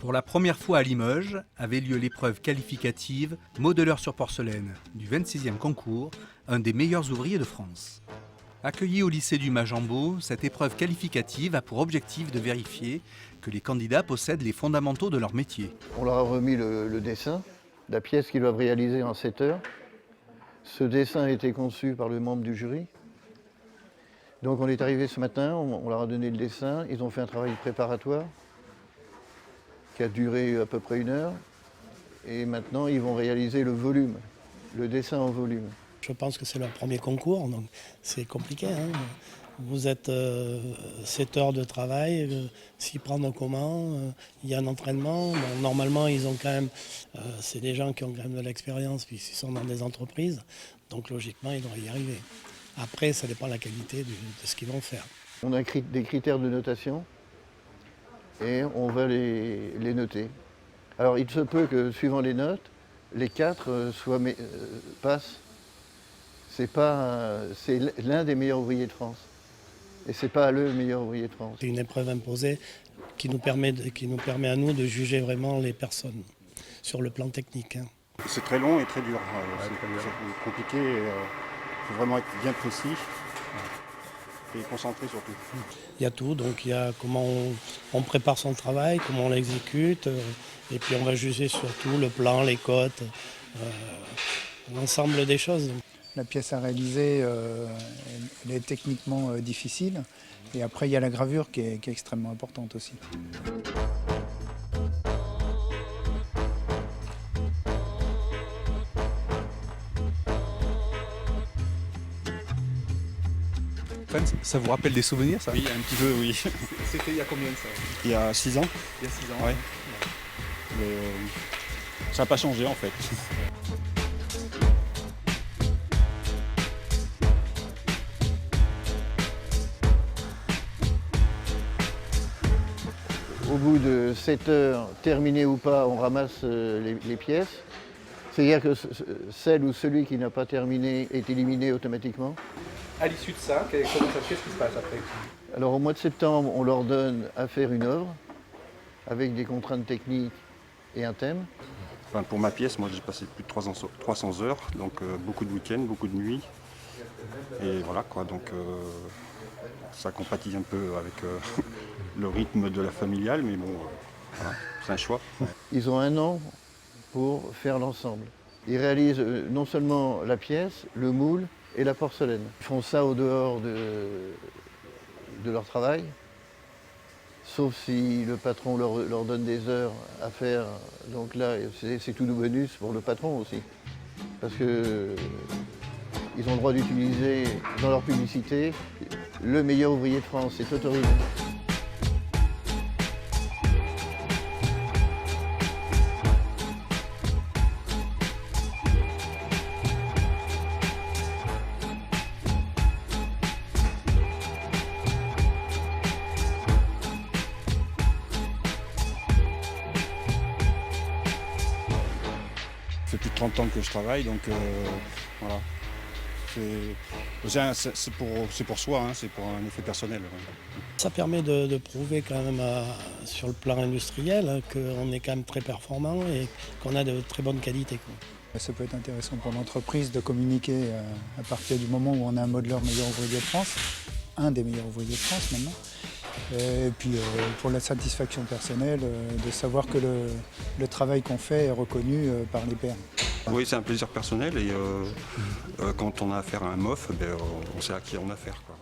Pour la première fois à Limoges avait lieu l'épreuve qualificative modeleur sur porcelaine du 26e concours, un des meilleurs ouvriers de France. Accueillie au lycée du Majambeau, cette épreuve qualificative a pour objectif de vérifier que les candidats possèdent les fondamentaux de leur métier. On leur a remis le dessin, la pièce qu'ils doivent réaliser en 7 heures. Ce dessin a été conçu par le membre du jury. Donc on est arrivé ce matin, on leur a donné le dessin, ils ont fait un travail préparatoire qui a duré à peu près 1 heure. Et maintenant, ils vont réaliser le volume, le dessin en volume. Je pense que c'est leur premier concours, donc c'est compliqué. Hein. Vous êtes 7 heures de travail, s'y prendre comment, il y a un entraînement. Bon, normalement, ils ont quand même, c'est des gens qui ont quand même de l'expérience puisqu'ils sont dans des entreprises, donc logiquement, ils devraient y arriver. Après, ça dépend de la qualité de ce qu'ils vont faire. On a des critères de notation et on va les noter. Alors, il se peut que, suivant les notes, les 4 passent. C'est l'un des meilleurs ouvriers de France. Et c'est pas le meilleur ouvrier de France. C'est une épreuve imposée qui nous permet à nous de juger vraiment les personnes sur le plan technique. Hein. C'est très long et très dur. C'est compliqué. Il faut vraiment être bien précis et concentré surtout. Il y a tout, donc il y a comment on prépare son travail, comment on l'exécute, et puis on va juger surtout le plan, les cotes, l'ensemble des choses. La pièce à réaliser, elle est techniquement difficile. Et après, il y a la gravure qui est extrêmement importante aussi. Ça vous rappelle des souvenirs, ça? Oui, un petit peu, oui. C'était il y a combien de ça? Il y a 6 ans. Il y a 6 ans. Ouais. Mais, ça n'a pas changé en fait. Au bout de 7 heures, terminées ou pas, on ramasse les pièces. C'est-à-dire que celle ou celui qui n'a pas terminé est éliminé automatiquement. À l'issue de ça, qu'est-ce qui se passe après? Alors au mois de septembre, on leur donne à faire une œuvre avec des contraintes techniques et un thème. Enfin, pour ma pièce, moi j'ai passé plus de 300 heures, donc beaucoup de week-ends, beaucoup de nuits. Et voilà quoi, donc ça compatit un peu avec le rythme de la familiale, mais bon, voilà, c'est un choix. Ils ont 1 an pour faire l'ensemble. Ils réalisent non seulement la pièce, le moule et la porcelaine. Ils font ça au dehors de leur travail, sauf si le patron leur donne des heures à faire. Donc là, c'est tout du bonus pour le patron aussi. Parce que ils ont le droit d'utiliser dans leur publicité le meilleur ouvrier de France, c'est autorisé. Ça fait plus de 30 ans que je travaille, donc voilà. C'est pour soi, hein, c'est pour un effet personnel. Ouais. Ça permet de prouver quand même sur le plan industriel hein, qu'on est quand même très performant et qu'on a de très bonnes qualités. Quoi. Ça peut être intéressant pour l'entreprise de communiquer à partir du moment où on a un modeleur meilleur ouvrier de France, un des meilleurs ouvriers de France maintenant. Et puis pour la satisfaction personnelle, de savoir que le travail qu'on fait est reconnu par les pairs. Oui, c'est un plaisir personnel et quand on a affaire à un MOF, on sait à qui on a affaire, quoi.